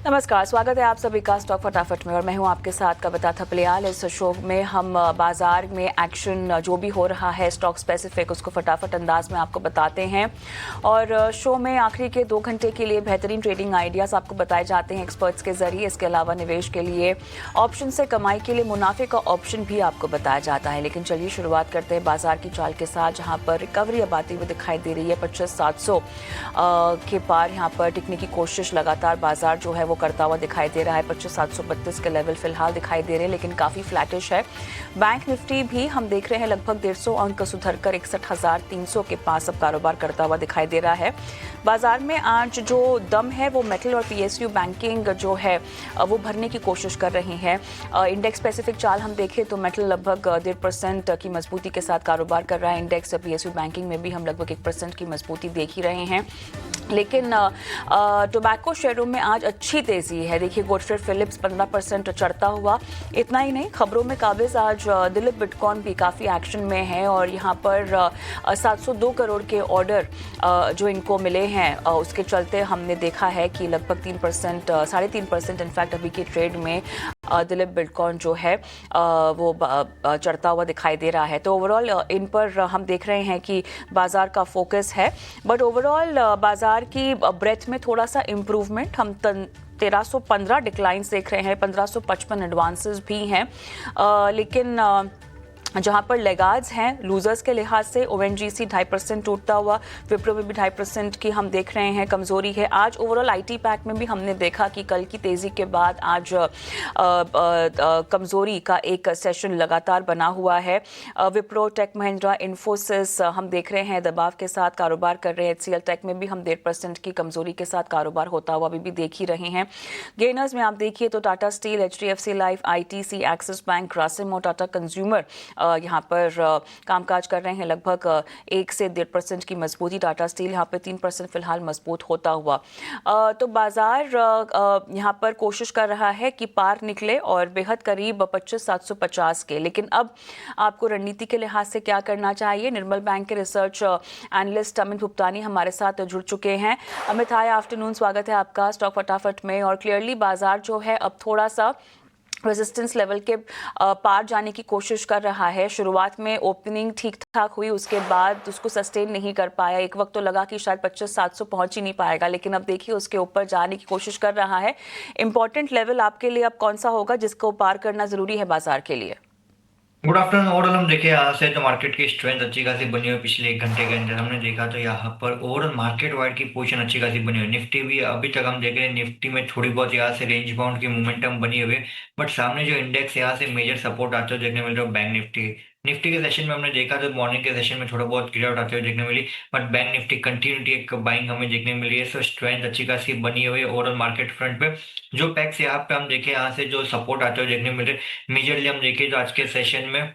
नमस्कार, स्वागत है आप सभी का स्टॉक फटाफट में और मैं हूं आपके साथ कविता थपलियाल। इस शो में हम बाजार में एक्शन जो भी हो रहा है स्टॉक स्पेसिफिक उसको फटाफट अंदाज में आपको बताते हैं और शो में आखिरी के 2 घंटे के लिए बेहतरीन ट्रेडिंग आइडियाज़ आपको बताए जाते हैं एक्सपर्ट्स के जरिए। इसके अलावा निवेश के लिए ऑप्शन से कमाई के लिए मुनाफे का ऑप्शन भी आपको बताया जाता है। लेकिन चलिए शुरुआत करते हैं बाजार की चाल के साथ, जहाँ पर रिकवरी अब आती हुई दिखाई दे रही है। 25,700 के पार यहाँ पर टिकने की कोशिश लगातार बाजार जो है वो करता हुआ दिखाई दे रहा है। 25,732 के लेवल फिलहाल दिखाई दे रहे हैं, लेकिन काफ़ी फ्लैटिश है। बैंक निफ्टी भी हम देख रहे हैं लगभग 150 अंक सुधरकर 61,300 के पास अब कारोबार करता हुआ दिखाई दे रहा है। बाजार में आज जो दम है वो मेटल और पीएसयू बैंकिंग जो है वो भरने की कोशिश कर रही हैं। इंडेक्स स्पेसिफिक चाल हम देखें तो मेटल लगभग 1.5% की मजबूती के साथ कारोबार कर रहा है। इंडेक्स पीएसयू बैंकिंग में भी हम लगभग 1% की मजबूती देख ही रहे हैं। लेकिन टोबैको शेयरों में आज अच्छी तेजी है। देखिए गॉडफ्रे फिलिप्स 15% चढ़ता हुआ। इतना ही नहीं, खबरों में काबिज आज दिलीप बिटकॉइन भी काफ़ी एक्शन में है और यहाँ पर 702 करोड़ के ऑर्डर जो इनको मिले हैं उसके चलते हमने देखा है कि लगभग 3%, 3.5% इनफैक्ट अभी के ट्रेड में दिलीप बिटकॉइन जो है वो चढ़ता हुआ दिखाई दे रहा है। तो ओवरऑल इन पर हम देख रहे हैं कि बाजार का फोकस है, बट ओवरऑल बाजार की ब्रेथ में थोड़ा सा इम्प्रूवमेंट हम 1315 डिक्लाइंस देख रहे हैं, 1555 एडवांसेस भी हैं। लेकिन जहां पर लेगार्ड्स हैं लूजर्स के लिहाज से, ओएनजीसी 2.5% टूटता हुआ, विप्रो में भी 2.5% की हम देख रहे हैं कमजोरी है। आज ओवरऑल आईटी पैक में भी हमने देखा कि कल की तेजी के बाद आज कमजोरी का एक सेशन लगातार बना हुआ है। विप्रो, टेक महिंद्रा, इन्फोसिस हम देख रहे हैं दबाव के साथ कारोबार कर रहे हैं। एचसीएल टेक में भी हम 1.5% की कमजोरी के साथ कारोबार होता हुआ अभी भी देख ही रहे हैं। गेनर्स में आप देखिए तो Tata steel, HDFC life, ITC, axis bank, Grasim और टाटा कंज्यूमर यहाँ पर कामकाज कर रहे हैं। लगभग 1 से 1.5% की मजबूती। टाटा स्टील यहाँ पे 3% फिलहाल मजबूत होता हुआ। तो बाजार यहाँ पर कोशिश कर रहा है कि पार निकले और बेहद करीब 25,750 के। लेकिन अब आपको रणनीति के लिहाज से क्या करना चाहिए? निर्मल बैंक के रिसर्च एनालिस्ट अमित भुप्तानी हमारे साथ जुड़ चुके हैं। अमित, हाय आफ्टरनून, स्वागत है आपका स्टॉक फटाफट में। और क्लियरली बाजार जो है अब थोड़ा सा रेजिस्टेंस लेवल के पार जाने की कोशिश कर रहा है। शुरुआत में ओपनिंग ठीक ठाक हुई, उसके बाद उसको सस्टेन नहीं कर पाया। एक वक्त तो लगा कि शायद 25,700 पहुंच ही नहीं पाएगा, लेकिन अब देखिए उसके ऊपर जाने की कोशिश कर रहा है। इंपॉर्टेंट लेवल आपके लिए अब कौन सा होगा जिसको पार करना जरूरी है बाजार के लिए? Good afternoon. ओवरऑल हम देखें यहाँ से तो मार्केट की स्ट्रेंथ अच्छी खासी बनी हुई पिछले 1 घंटे के अंदर हमने देखा तो यहाँ पर ओवरऑल मार्केट वाइड की पोजीशन अच्छी खासी बनी हुई। निफ्टी भी अभी तक हम देख रहे हैं, निफ्टी में थोड़ी बहुत यहाँ से रेंज बाउंड की मोमेंटम बनी हुई है। बट सामने जो इंडेक्स यहाँ से मेजर सपोर्ट आते हुए देखने मिल रहा है बैंक निफ्टी। निफ्टी के सेशन में हमने देखा तो मॉर्निंग के सेशन में थोड़ा बहुत गिरावट आते हुए देखने मिली, बट बैंक निफ्टी कंटिन्यूटी एक बाइंग हमें देखने मिली है। सो स्ट्रेंथ अच्छी खासी बनी हुई है ओवरऑल मार्केट फ्रंट पे। जो पैक्स यहाँ पे हम देखें यहाँ से जो सपोर्ट आते हुए देखने मिल रहे, मेजरली हम देखें तो आज के सेशन में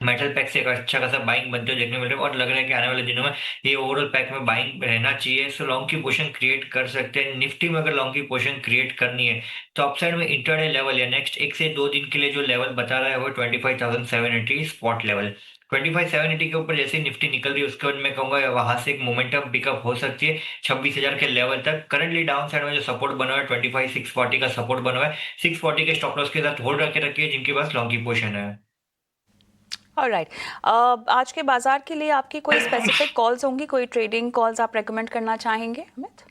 मेटल पैक से एक अच्छा खासा बाइंग बनते हुए देखने मिल रहा है और लग रहा है कि आने वाले दिनों में ये ओवरऑल पैक में बाइंग रहना चाहिए। सो लॉन्ग की पोजीशन क्रिएट कर सकते हैं। निफ्टी में अगर लॉन्ग की पोजीशन क्रिएट करनी है तो अपसाइड में इंटरडे लेवल या नेक्स्ट 1 से 2 दिन के लिए जो लेवल बता रहा है वो 25,780 स्पॉट लेवल। 25,780 के ऊपर जैसे निफ्टी निकल रही है उसके बाद मैं कहूंगा वहां से एक मोमेंटम पिकअप हो सकती है 26,000 के लेवल तक। करंटली डाउन साइड में जो सपोर्ट बना हुआ है 25,640 का सपोर्ट बना हुआ है। 640 के स्टॉप लॉस के साथ होल्ड रखे रखिए जिनके पास लॉन्ग की पोजीशन है। ऑलराइट, आज के बाजार के लिए आपकी कोई स्पेसिफिक कॉल्स होंगी, कोई ट्रेडिंग कॉल्स आप रेकमेंड करना चाहेंगे अमित?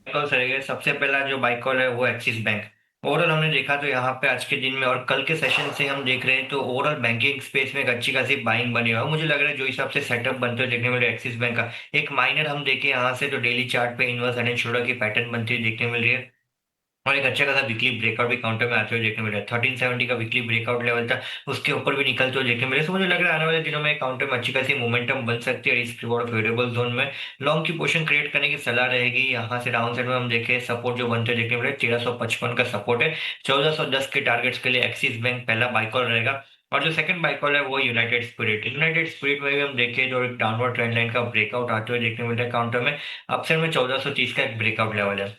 कॉल सही, सबसे पहला जो बाइक कॉल है वो एक्सिस बैंक। ओवरऑल हमने देखा तो यहाँ पे आज के दिन में और कल के सेशन से हम देख रहे हैं तो ओवरऑल बैंकिंग स्पेस में एक अच्छी खासी बाइंग बनी हुआ है। मुझे लग रहा है जो हिसाब से सेटअप बनते हुए देखने मिल रहा है एक्सिस बैंक का, एक माइनर हम देखें यहाँ से तो डेली चार्ट पे इनवर्स हेड एंड शोल्डर की पैटर्न बनती हुई देखने मिल रही है और एक अच्छा खासा वीकली ब्रेकआउट भी काउंटर में आते हुए देखने मिल रहा है। 1370 का वीकली ब्रेकआउट लेवल था, उसके ऊपर भी निकलते हुए देखने मिले। तो मुझे लग रहा है आने वाले दिनों में काउंटर में अच्छी खासी मोमेंटम बन सकती है। रिस्क रिवॉर्ड फेवरेबल जोन में लॉन्ग की पोजीशन क्रिएट करने की सलाह रहेगी। यहाँ से डाउन साइड में हम देखें सपोर्ट जो बनते हुए देखने मिले 1355 का सपोर्ट है। 1410 के टारगेट्स के लिए एक्सिस बैंक पहला बाइकॉल रहेगा। और जो सेकंड बाइकॉल है वो यूनाइटेड स्पिरिट में भी हम देखें जो एक डाउनवर्ड ट्रेंड लाइन का ब्रेकआउट आते हुए देखने मिलता है काउंटर में। अपसाइड में 1430 का एक ब्रेकआउट लेवल है।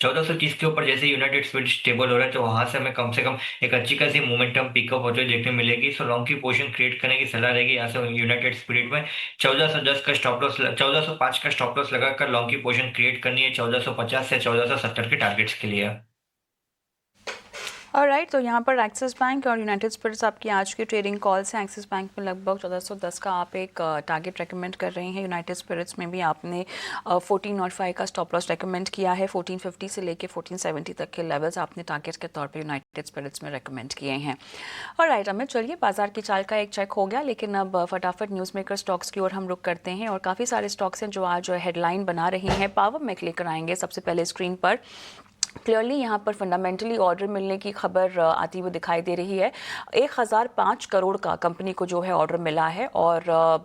1430 के ऊपर जैसे यूनाइटेड स्पिरिट स्टेबल हो रहा है तो वहां से हमें कम से कम एक अच्छी खासी मोमेंटम पिकअप होते हुए देखने मिलेगी। सो लॉन्ग की पोजीशन क्रिएट करने की सलाह रहेगी यहाँ से यूनाइटेड स्पिरिट में। 1410 का स्टॉप लॉस, 1405 का स्टॉप लॉस लगाकर लॉन्ग की पोजीशन क्रिएट करनी है 1450 से 1470 के टारगेट्स के लिए। ऑलराइट, तो यहाँ पर एक्सिस बैंक और यूनाइटेड स्पिरिट्स आपकी आज की ट्रेडिंग कॉल्स हैं। एक्सिस बैंक में लगभग 1410 का आप एक टारगेट रेकमेंड कर रहे हैं। यूनाइटेड स्पिरिट्स में भी आपने 1405 का स्टॉप लॉस रेकमेंड किया है। 1450 से लेके 1470 तक के लेवल्स आपने टारगेट के तौर पे यूनाइटेड स्पिरिट्स में रेकमेंड किए हैं। ऑलराइट अमित, चलिए बाजार की चाल का एक चेक हो गया, लेकिन अब फटाफट न्यूज़ मेकर स्टॉक्स की ओर हम रुक करते हैं और काफ़ी सारे स्टॉक्स हैं जो आज हेडलाइन बना रही हैं। पावर मेक लेकर आएंगे सबसे पहले स्क्रीन पर। क्लियरली यहाँ पर फंडामेंटली ऑर्डर मिलने की खबर आती हुई दिखाई दे रही है। 1005 करोड़ का कंपनी को जो है ऑर्डर मिला है और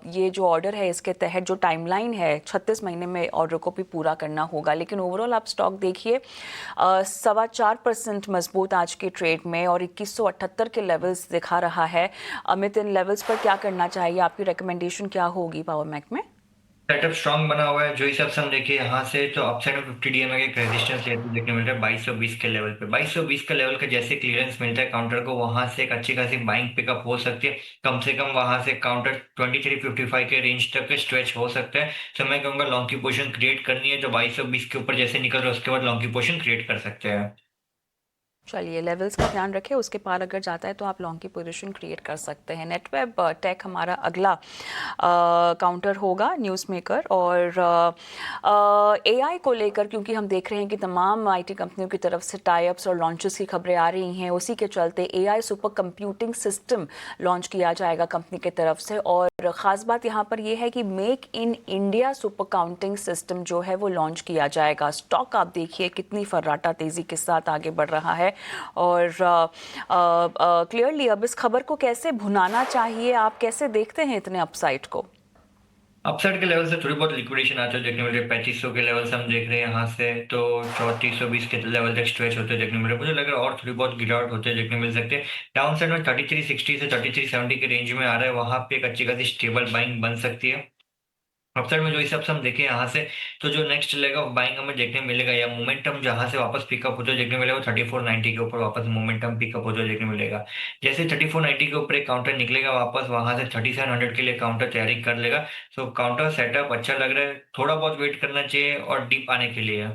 ये जो ऑर्डर है इसके तहत जो टाइमलाइन है 36 महीने में ऑर्डर को भी पूरा करना होगा। लेकिन ओवरऑल आप स्टॉक देखिए 4.25% मजबूत आज के ट्रेड में और 2178 के लेवल्स दिखा रहा है। अमित, इन लेवल्स पर क्या करना चाहिए? आपकी रिकमेंडेशन क्या होगी पावर मैक में? सेटअप स्ट्रांग बना हुआ है जो हिसाब से हम देखिए यहाँ से तो अपसाइड में 50 डीएमए का एक रेजिस्टेंस लेवल देखने मिल रहा है 2220 के लेवल पे। 2220 के लेवल का जैसे क्लियरेंस मिलता है काउंटर को वहां से एक अच्छी खासी बाइंग पिकअप हो सकती है। कम से कम वहां से काउंटर 2355 के रेंज तक स्ट्रेच हो सकता है। तो मैं कहूंगा लॉन्ग की पोजीशन क्रिएट करनी है तो 2220 के ऊपर जैसे निकल रहा है उसके बाद लॉन्ग की पोजीशन क्रिएट कर सकते हैं। चलिए, लेवल्स का ध्यान रखें, उसके पार अगर जाता है तो आप लॉन्ग की पोजीशन क्रिएट कर सकते हैं। नेटवेब टेक हमारा अगला काउंटर होगा न्यूज़ मेकर और एआई को लेकर, क्योंकि हम देख रहे हैं कि तमाम आईटी कंपनियों की तरफ से टाई अप्स और लॉन्चेस की खबरें आ रही हैं। उसी के चलते AI super computing system launch किया जाएगा कंपनी की तरफ से और ख़ास बात यहाँ पर यह है कि make in India super counting system जो है वो लॉन्च किया जाएगा। स्टॉक आप देखिए कितनी फर्राटा तेज़ी के साथ आगे बढ़ रहा है और क्लियरली अब इस खबर को कैसे भुनाना चाहिए, आप कैसे देखते हैं इतने अपसाइड को? अपसाइड के लेवल से थोड़ी बहुत लिक्विडेशन आते हुए देखने मिल रही है। 3500 के लेवल से हम देख रहे हैं यहाँ से तो 3420 के लेवल तक स्ट्रेच होते देखने मिल रहे हैं। मुझे लग रहा है और थोड़ी बहुत गिरावट होते देखने मिल सकते हैं। डाउन साइड में 3360 से 3370 के रेंज में आ रहा है, वहां पे एक अच्छी खासी स्टेबल बाइंग बन सकती है। अपसाइड में जो हिसाब से हम देखें यहाँ से तो जो नेक्स्ट लेग ऑफ बाइंग हमें देखने मिलेगा या मोमेंटम जहां से वापस पिकअप होते हुए देखने मिलेगा 3490 के ऊपर वापस मोमेंटम पिकअप होते हुए देखने मिलेगा। जैसे 3490 के ऊपर एक काउंटर निकलेगा वापस वहां से 3700 के लिए काउंटर तैयारी कर लेगा। सो काउंटर सेटअप अच्छा लग रहा है, थोड़ा बहुत वेट करना चाहिए और डीप आने के लिए।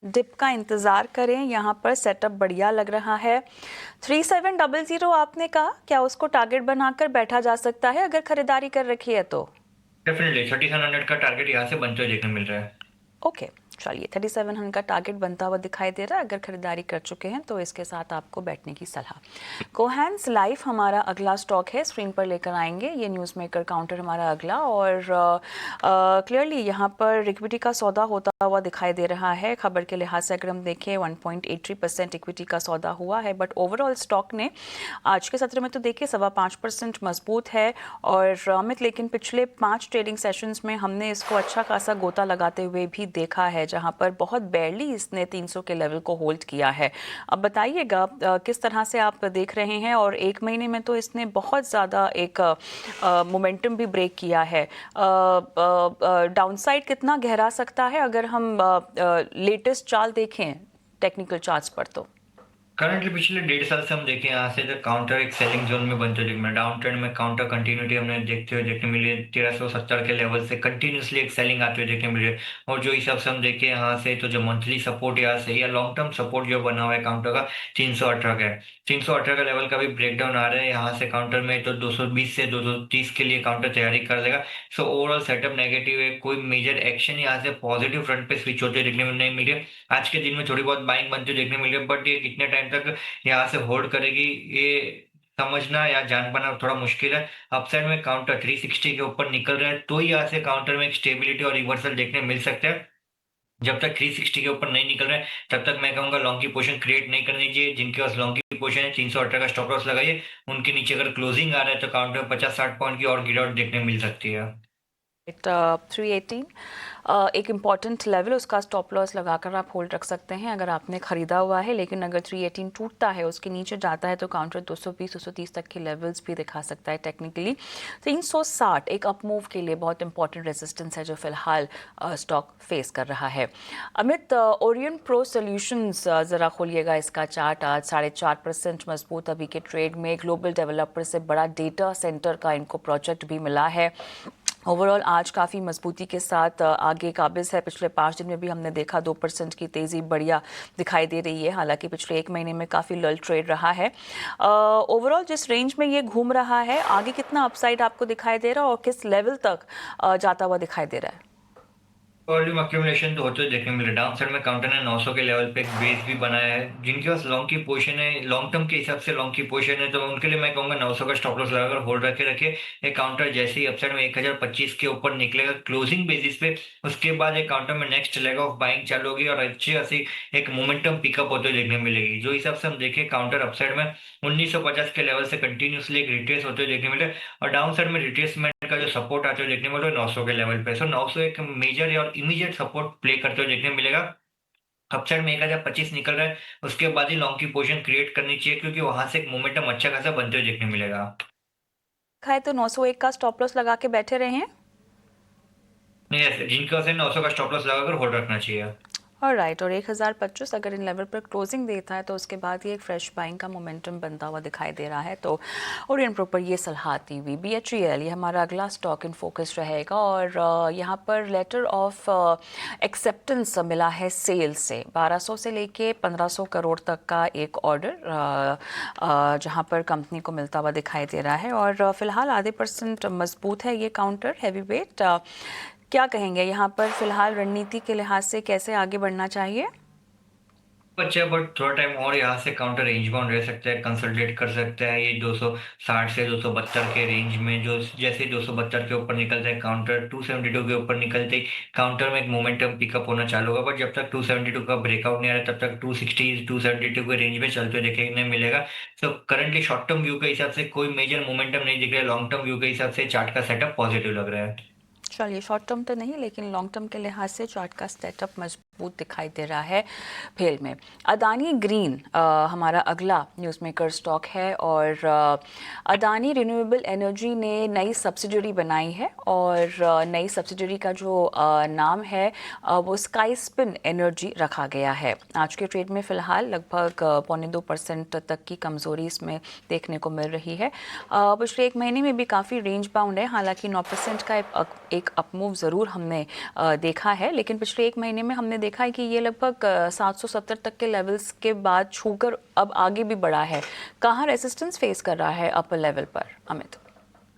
डिप का इंतज़ार करें, यहाँ पर सेटअप बढ़िया लग रहा है। 3700 आपने कहा, क्या उसको टारगेट बनाकर बैठा जा सकता है अगर खरीदारी कर रखी है तो? डेफिनेटली 3700 का टारगेट यहाँ से बनते हुए देखने मिल रहा है। ओके, चलिए 3700 का टारगेट बनता हुआ दिखाई दे रहा है। अगर खरीदारी कर चुके हैं तो इसके साथ आपको बैठने की सलाह। कोहेंस लाइफ हमारा अगला स्टॉक है, स्क्रीन पर लेकर आएंगे। ये न्यूज़ मेकर काउंटर हमारा अगला और क्लियरली यहाँ पर इक्विटी का सौदा होता हुआ दिखाई दे रहा है। खबर के लिहाज से अगर हम देखें 1.83% इक्विटी का सौदा हुआ है, बट ओवरऑल स्टॉक ने आज के सत्र में तो देखिए 5.25% मजबूत है और अमित, लेकिन पिछले 5 ट्रेडिंग सेशंस में हमने इसको अच्छा खासा गोता लगाते हुए भी देखा है, जहां पर बहुत बेरली इसने 300 के लेवल को होल्ड किया है। अब बताइएगा किस तरह से आप देख रहे हैं और एक महीने में तो इसने बहुत ज़्यादा एक मोमेंटम भी ब्रेक किया है। डाउनसाइड कितना गहरा सकता है अगर हम लेटेस्ट चाल देखें टेक्निकल चार्ट्स पर? तो करंटली पिछले 1.5 साल से हम देखें यहाँ से जो काउंटर एक सेलिंग जोन में बनते हुए दिख डाउन ट्रेंड में काउंटर कंटिन्यूटी हमने देखते हुए देखने मिली है। 1370 के लेवल से कंटिन्यूसली एक सेलिंग आते हुए देखने मिली है। और जो हिसाब से हम देखें यहाँ से तो जो मंथली सपोर्ट यहाँ से या लॉन्ग टर्म सपोर्ट जो बना हुआ है काउंटर का 318 का है। 318 का लेवल का भी ब्रेकडाउन आ रहा है यहाँ से काउंटर में तो 220 से 230 के लिए काउंटर तैयारी कर लेगा। सो ओवरऑल सेटअप नेगेटिव है, कोई मेजर एक्शन यहाँ से पॉजिटिव फ्रंट पे स्विच होते देखने में नहीं मिल रही है। आज के दिन में थोड़ी बहुत बाइंग बनती हुई देखने मिल रही है, बट ये कितने टाइम तक यहाँ से होल्ड करेगी ये समझना या जान पाना थोड़ा मुश्किल है। अपसाइड में काउंटर 360 के ऊपर निकल रहा है तो ही यहाँ से काउंटर में एक स्टेबिलिटी और रिवर्सल देखने मिल सकता है। जब तक 360 के ऊपर नहीं निकल रहा है तब तक मैं कहूंगा लॉन्ग की पोजीशन क्रिएट नहीं करनी चाहिए। जिनके पास लॉन्ग की पोजीशन है 318 का स्टॉप लॉस लगाइए। उनके नीचे अगर क्लोजिंग आ रहा है तो काउंटर में 50-60 पॉइंट की और गिरावट देखने मिल सकती है। 318 एक इम्पॉर्टेंट लेवल उसका स्टॉप लॉस लगाकर आप होल्ड रख सकते हैं अगर आपने ख़रीदा हुआ है, लेकिन अगर 318 टूटता है, उसके नीचे जाता है तो काउंटर 220-230 तक की लेवल्स भी दिखा सकता है टेक्निकली। 360 एक अप मूव के लिए बहुत इंपॉर्टेंट रेजिस्टेंस है जो फिलहाल स्टॉक फेस कर रहा है। अमित, ओरियन प्रो सॉल्यूशंस ज़रा खोलिएगा इसका चार्ट। आज 4.5% मजबूत अभी के ट्रेड में। ग्लोबल डेवलपर से बड़ा डेटा सेंटर का इनको प्रोजेक्ट भी मिला है। ओवरऑल आज काफ़ी मजबूती के साथ आगे काबिज है। पिछले 5 दिन में भी हमने देखा 2% की तेज़ी बढ़िया दिखाई दे रही है, हालांकि पिछले 1 महीने में काफ़ी लल ट्रेड रहा है। ओवरऑल जिस रेंज में ये घूम रहा है, आगे कितना अपसाइड आपको दिखाई दे रहा है और किस लेवल तक जाता हुआ दिखाई दे रहा है? वॉल्यूम अक्यूमुलेशन तो होते हुए देखने मिल रहा है। डाउन साइड में काउंटर ने 900 के लेवल पे एक बेस भी बनाया है। जिनके पास लॉन्ग की पोजीशन है, लॉन्ग टर्म के हिसाब से लॉन्ग की पोजीशन है, तो उनके लिए मैं कहूंगा 900 का स्टॉप लॉस लगाकर होल्ड रखे रखे। ये काउंटर जैसे ही अपसाइड में 1025 के ऊपर निकलेगा क्लोजिंग बेसिस पे, उसके बाद एक काउंटर में नेक्स्ट लेग ऑफ बाइंग चालू होगी और अच्छी खासी एक मोमेंटम पिकअप होते हुए देखने मिलेगी। जो हिसाब से हम देखें, काउंटर अपसाइड में 1950 के लेवल से कंटिन्यूसली एक रिट्रेस होते हुए देखने मिले और डाउन साइड में रिट्रेसमेंट का जो सपोर्ट आते हुए देखने मिले 900 के लेवल पे। सो 900 एक मेजर और इमीडिएट सपोर्ट प्ले करते हुए देखने मिलेगा। अपसाइड में 1025 निकल रहा है, उसके बाद ही लॉन्ग की पोजीशन क्रिएट करनी चाहिए, क्योंकि वहां से एक मोमेंटम अच्छा खासा बनते हुए देखने मिलेगा। खाए तो 901 का स्टॉप लॉस लगा के बैठे रहे हैं। नहीं, ऐसे जिनका से 900 का स्टॉप लॉस लगाकर होल्ड रखना चाहिए। और राइट, और 1025 अगर इन लेवल पर क्लोजिंग देता है तो उसके बाद ये एक फ्रेश बाइंग का मोमेंटम बनता हुआ दिखाई दे रहा है। तो ओरियन प्रो पर ये सलाह आती हुई। BHEL ये हमारा अगला स्टॉक इन फोकस रहेगा और यहाँ पर लेटर ऑफ एक्सेप्टेंस मिला है सेल से। 1200 से लेके 1500 करोड़ तक का एक ऑर्डर जहाँ पर कंपनी को मिलता हुआ दिखाई दे रहा है और फिलहाल आधे % मजबूत है ये काउंटर हैवी वेट। क्या कहेंगे यहाँ पर फिलहाल रणनीति के लिहाज से कैसे आगे बढ़ना चाहिए? बच्चे बट थोड़ा टाइम और यहाँ से काउंटर रेंज बाउंड रह सकता है, कंसोलिडेट कर सकता है ये 260 से 272 के रेंज में। जो जैसे 272 के ऊपर निकलता है काउंटर, 272 के ऊपर निकलते ही काउंटर में एक मोमेंटम पिकअप होना चालू होगा। बट जब तक 272 का ब्रेकआउट नहीं आ रहा, तब तक 260 272 के रेंज में चलते हुए देखने मिलेगा। तो करंटली शॉर्ट टर्म व्यू के हिसाब से कोई मेजर मोमेंटम नहीं दिख रहा है। लॉन्ग टर्म व्यू के हिसाब से चार्ट का सेटअप पॉजिटिव लग रहा है। चलिए, शॉर्ट टर्म तो नहीं लेकिन लॉन्ग टर्म के लिहाज से चार्ट का सेटअप मजबूत दिखाई दे रहा है भेल में। अदानी ग्रीन हमारा अगला न्यूज़ मेकर स्टॉक है और अदानी रिन्यूएबल एनर्जी ने नई सब्सिडरी बनाई है और नई सब्सिडरी का जो नाम है वो स्काई स्पिन एनर्जी रखा गया है। आज के ट्रेड में फ़िलहाल लगभग 0.25% तक की कमज़ोरी इसमें देखने को मिल रही है। पिछले 1 महीने में भी काफ़ी रेंज बाउंड है, हालांकि 9% का एक अप मूव ज़रूर हमने देखा है, लेकिन पिछले 1 महीने में हमने देखा है कि ये लगभग 770 तक के लेवल्स के बाद छूकर अब आगे भी बढ़ा है। कहाँ रेजिस्टेंस फेस कर रहा है अपर लेवल पर, अमित?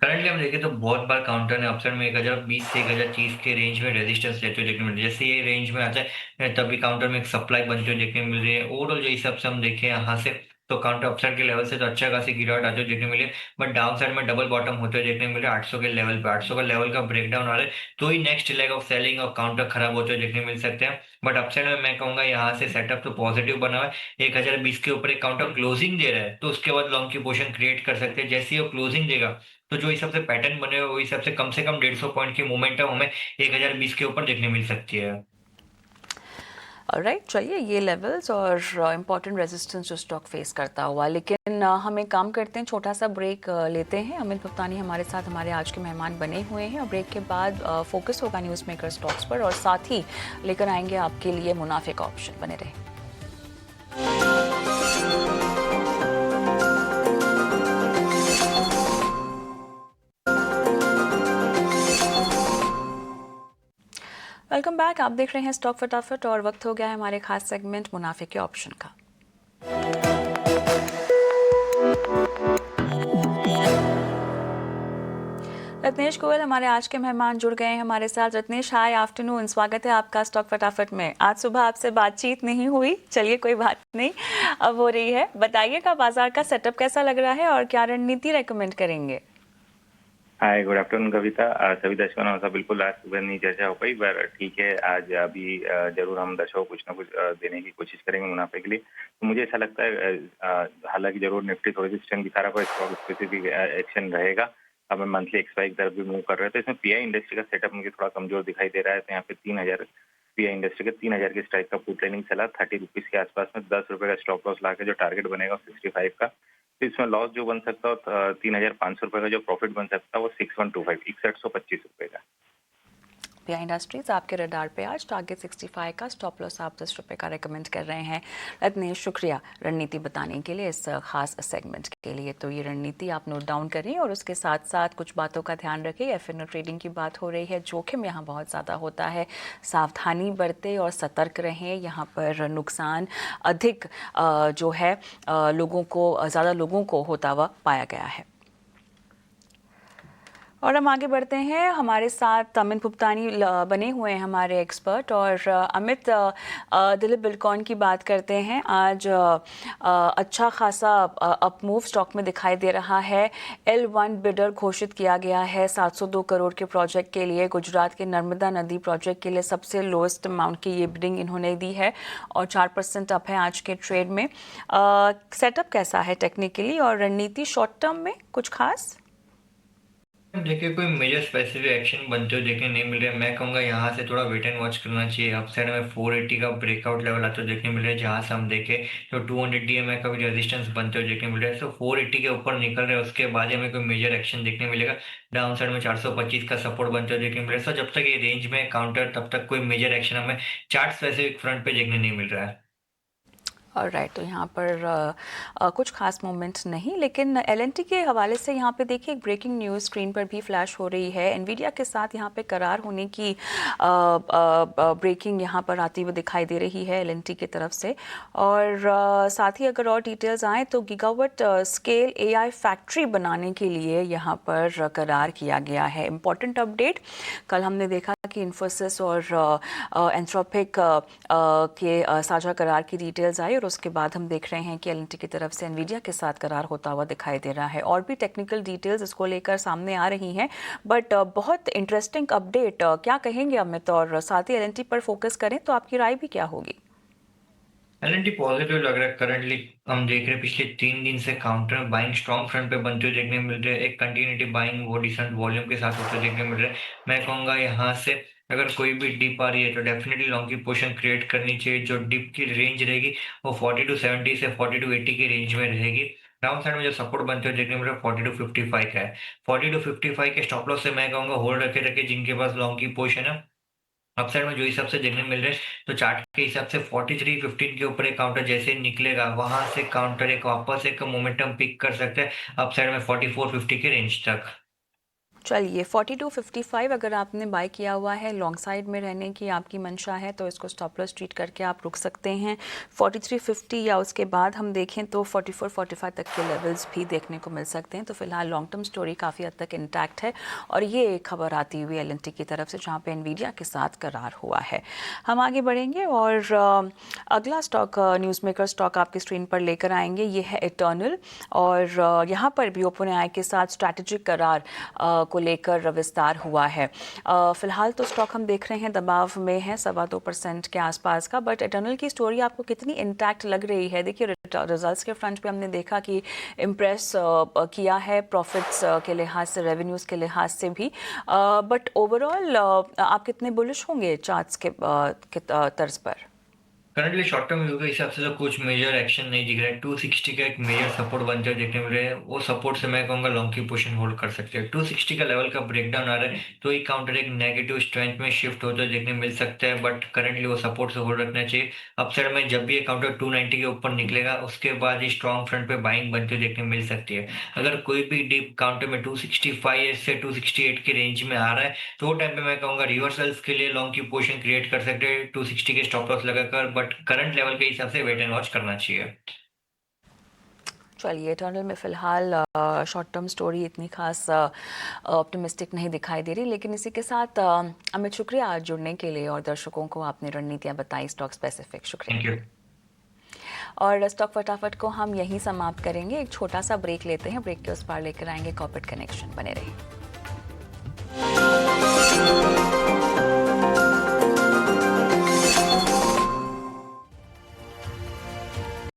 करंटली हम देखें तो बहुत बार काउंटर ने अपसाइड में 1020 से 1030 के रेंज में रेजिस्टेंस लेते हुए देखने मिल रही है। जैसे ये रेंज में आता है तभी काउंटर में एक सप्लाई बनते हुए देखने मिल रही है। ओवरऑल जो हिसाब से हम देखें यहाँ से, तो काउंटर अपसाइड के लेवल से तो अच्छा खासी गिरावट आते हुए देखने मिली, बट डाउन साइड में डबल बॉटम होते हुए देखने मिले 800 के लेवल पे। 800 का लेवल का ब्रेकडाउन आ रहा है, तो ही नेक्स्ट लेग ऑफ सेलिंग और काउंटर खराब होते हुए देखने मिल सकते हैं। बट अपसाइड में मैं कहूंगा यहाँ से सेटअप तो पॉजिटिव बना हुआ है। 1020 के ऊपर एक काउंटर क्लोजिंग दे रहा है, तो उसके बाद लॉन्ग की पोजीशन क्रिएट कर सकते हैं। जैसे ही वो क्लोजिंग देगा, तो जो हिसाब से पैटर्न बने हुए, वो हिसाब से कम 150 पॉइंट की मोमेंटम हमें 1020 के ऊपर देखने मिल सकती है। राइट, चलिए, ये लेवल्स और इम्पॉर्टेंट रेजिस्टेंस जो स्टॉक फेस करता हुआ, लेकिन हम एक काम करते हैं, छोटा सा ब्रेक लेते हैं। अमित भुक्तानी हमारे साथ हमारे आज के मेहमान बने हुए हैं और ब्रेक के बाद फोकस होगा न्यूज़ मेकर स्टॉक्स पर और साथ ही लेकर आएंगे आपके लिए मुनाफे का ऑप्शन। बने रहे। Welcome back. आप देख रहे हैं स्टॉक फटाफट और वक्त हो गया है हमारे खास सेगमेंट मुनाफे के ऑप्शन का। रत्नेश गोयल हमारे आज के मेहमान जुड़ गए हैं हमारे साथ। रत्नेश, हाय, आफ्टरनून, स्वागत है आपका स्टॉक फटाफट में। आज सुबह आपसे बातचीत नहीं हुई, चलिए कोई बात नहीं, अब हो रही है। बताइएगा बाजार का सेटअप कैसा लग रहा है और क्या रणनीति रेकमेंड करेंगे? हाय, गुड आफ्टरनून कविता। सभी दर्शकों ने बिल्कुल आज सुबह नहीं चर्चा हो पाई, पर ठीक है, आज अभी जरूर हम दर्शकों को कुछ ना कुछ देने की कोशिश करेंगे मुनाफे के लिए। तो मुझे ऐसा लगता है हालांकि जरूर निफ्टी थोड़ी सी स्ट्रेंथ दिखा रहा है, स्टॉक स्पेसिफिक एक्शन रहेगा। हमें मंथली एक्सपाई की तरफ भी मूव कर रहे हैं। तो इसमें पीआई इंडस्ट्री का सेटअप मुझे थोड़ा कमजोर दिखाई दे रहा है। तो यहाँ पे 3000 पीआई इंडस्ट्री के 3000 के स्ट्राइक का पुट ट्रेनिंग चला 30 रुपीज के आसपास में। 10 रुपए का स्टॉप लॉस ला के जो टारगेट बनेगा 65 का, तो इसमें लॉस जो बन सकता है 3500 रुपए का, जो प्रॉफिट बन सकता है वो 6125 6125 रुपए का। पीआई इंडस्ट्रीज आपके रडार पे आज टारगेट 65 का, स्टॉप लॉस आप 10 रुपये का रेकमेंड कर रहे हैं। रत्नेश, शुक्रिया रणनीति बताने के लिए इस खास सेगमेंट के लिए। तो ये रणनीति आप नोट डाउन करें और उसके साथ साथ कुछ बातों का ध्यान रखें। एफएनओ ट्रेडिंग की बात हो रही है, जोखिम यहाँ बहुत ज़्यादा होता है, सावधानी बरतें और सतर्क रहें। यहाँ पर नुकसान अधिक जो है ज़्यादा लोगों को होता हुआ पाया गया है। और हम आगे बढ़ते हैं, हमारे साथ अमित भुप्तानी बने हुए हैं हमारे एक्सपर्ट। और अमित, दिलीप बिल्डकॉन की बात करते हैं। आज अच्छा खासा अपमूव स्टॉक में दिखाई दे रहा है। L1 बिडर घोषित किया गया है 702 करोड़ के प्रोजेक्ट के लिए। गुजरात के नर्मदा नदी प्रोजेक्ट के लिए सबसे लोएस्ट अमाउंट की ये बिडिंग इन्होंने दी है और 4% अप है आज के ट्रेड में। सेटअप कैसा है टेक्निकली और रणनीति शॉर्ट टर्म में कुछ खास? देखिए, कोई मेजर स्पेसिफिक एक्शन बनते हुए देखने नहीं मिल रहा है। मैं कहूँगा यहाँ से थोड़ा वेट एंड वॉच करना चाहिए। अपसाइड में 480 का ब्रेकआउट लेवल आते हुए देखने मिल रहा है, जहाँ से हम देखें तो 200 DMA का भी रेजिस्टेंस बनते हुए देखने मिल रहा है। तो 480 के ऊपर निकल रहे हैं, उसके बाद ही हमें कोई मेजर एक्शन देखने मिलेगा। डाउन साइड में 425 का सपोर्ट बनते हुए देखने मिल रहा है। जब तक ये रेंज में काउंटर, तब तक कोई मेजर एक्शन हमें चार्ट स्पेसिफिक फ्रंट पे देखने नहीं मिल रहा है। राइट, तो यहाँ पर कुछ खास मोमेंट्स नहीं, लेकिन LNT के हवाले से यहाँ पे देखिए एक ब्रेकिंग न्यूज़ स्क्रीन पर भी फ्लैश हो रही है। एनवीडिया के साथ यहाँ पे करार होने की ब्रेकिंग यहाँ पर आती हुई दिखाई दे रही है LNT की तरफ से। और साथ ही अगर और डिटेल्स आएँ तो गीगावाट स्केल AI फैक्ट्री बनाने के लिए यहाँ पर करार किया गया है। इम्पॉर्टेंट अपडेट, कल हमने देखा कि इन्फोसिस और एंथ्रोपिक के साझा करार की डिटेल्स आई और उसके बाद हम देख रहे हैं कि LNT की तरफ से एनवीडिया के साथ करार होता हुआ दिखाई दे रहा है। और भी टेक्निकल डिटेल्स इसको लेकर सामने आ रही हैं, बट बहुत इंटरेस्टिंग अपडेट। क्या कहेंगे अमित? और साथ ही LNT पर फोकस करें तो आपकी राय भी क्या होगी? LNT पॉजिटिव लग रहा है। करंटली हम देख रहे हैं पिछले 3 दिन से काउंटर में बाइंग स्ट्रॉन्ग फ्रंट पे बनते हुए देखने मिल रहे हैं। एक कंटिन्यूटी बाइंग वो डिसेंट वॉल्यूम के साथ होते देखने मिल रहे हैं। मैं कहूँगा यहाँ से अगर कोई भी डिप आ रही है तो डेफिनेटली लॉन्ग की पोजीशन क्रिएट करनी चाहिए। जो डिप की रेंज रहेगी वो 40 to 70 से 40 to 80 की रेंज में रहेगी। डाउन साइड में जो सपोर्ट बनते हुए देखने मिल रहा है 40 to 55 का है। 40 to 55 के स्टॉप लॉस से मैं कहूँगा होल्ड रखे रखे जिनके पास लॉन्ग की पोजीशन है। अपसाइड में जो हिसाब से देखने मिल रहे हैं तो चार्ट के हिसाब से 43.15 के ऊपर एक काउंटर जैसे निकलेगा, वहां से काउंटर एक वापस एक मोमेंटम पिक कर सकते हैं अपसाइड में 44.50 के रेंज तक। चलिए, 42.55 अगर आपने बाय किया हुआ है, लॉन्ग साइड में रहने की आपकी मंशा है तो इसको स्टॉप लॉस ट्रीट करके आप रुक सकते हैं। 43.50 या उसके बाद हम देखें तो 44-45 तक के लेवल्स भी देखने को मिल सकते हैं। तो फिलहाल लॉन्ग टर्म स्टोरी काफ़ी हद तक इंटैक्ट है और ये एक खबर आती हुई LNT की तरफ से जहाँ पे एनवीडिया के साथ करार हुआ है। हम आगे बढ़ेंगे और अगला स्टॉक, न्यूज़ मेकर स्टॉक आपकी स्क्रीन पर लेकर आएंगे। ये है इटर्नल और यहाँ पर भी ओपनएआई के साथ स्ट्रैटेजिक करार को लेकर विस्तार हुआ है। फिलहाल तो स्टॉक हम देख रहे हैं दबाव में है 2.25% के आसपास का, बट इटर्नल की स्टोरी आपको कितनी इंटैक्ट लग रही है? देखिए, रिजल्ट्स के फ्रंट पे हमने देखा कि इम्प्रेस किया है प्रॉफिट्स के लिहाज से, रेवेन्यूज़ के लिहाज से भी, बट ओवरऑल आप कितने बुलिश होंगे चार्ट्स के तर्ज पर? करंटली शॉर्ट टर्म व्यू के हिसाब से तो कुछ मेजर एक्शन नहीं दिख रहा है। 260 का एक मेजर सपोर्ट बनते हुए देखने मिल रहे हैं। वो सपोर्ट से मैं कहूँगा लॉन्ग की पोजीशन होल्ड कर सकते हैं। 260 का लेवल का ब्रेकडाउन आ रहा है तो ये काउंटर एक नेगेटिव स्ट्रेंथ में शिफ्ट होते हुए देखने मिल सकता है, बट करंटली वो सपोर्ट से होल्ड रखना चाहिए। अपसाइड में जब भी ये काउंटर 290 के ऊपर निकलेगा उसके बाद ही स्ट्रॉन्ग फ्रंट पे बाइंग बनते हुए देखने मिल सकती है। अगर कोई भी डीप काउंटर में 265 से 268 के रेंज में आ रहा है तो वो टाइम पे मैं कहूँगा रिवर्सल्स के लिए लॉन्ग की पोजीशन क्रिएट कर सकते हैं 260 के स्टॉप लॉस लगाकर, बट करंट लेवल के हिसाब से वेट एंड वॉच करना चाहिए। चलिए, इटर्नल में फ़िलहाल शॉर्ट टर्म स्टोरी इतनी खास ऑप्टिमिस्टिक नहीं दिखाई दे रही, लेकिन इसी के साथ अमित, शुक्रिया आज जुड़ने के लिए और दर्शकों को आपने रणनीतियाँ बताई स्टॉक स्पेसिफिक। शुक्रिया। Thank you. और स्टॉक फटाफट को हम यहीं समाप्त करेंगे। एक छोटा सा ब्रेक लेते हैं, ब्रेक के उस पार लेकर आएंगे कॉर्पोरेट कनेक्शन। बने रहिए।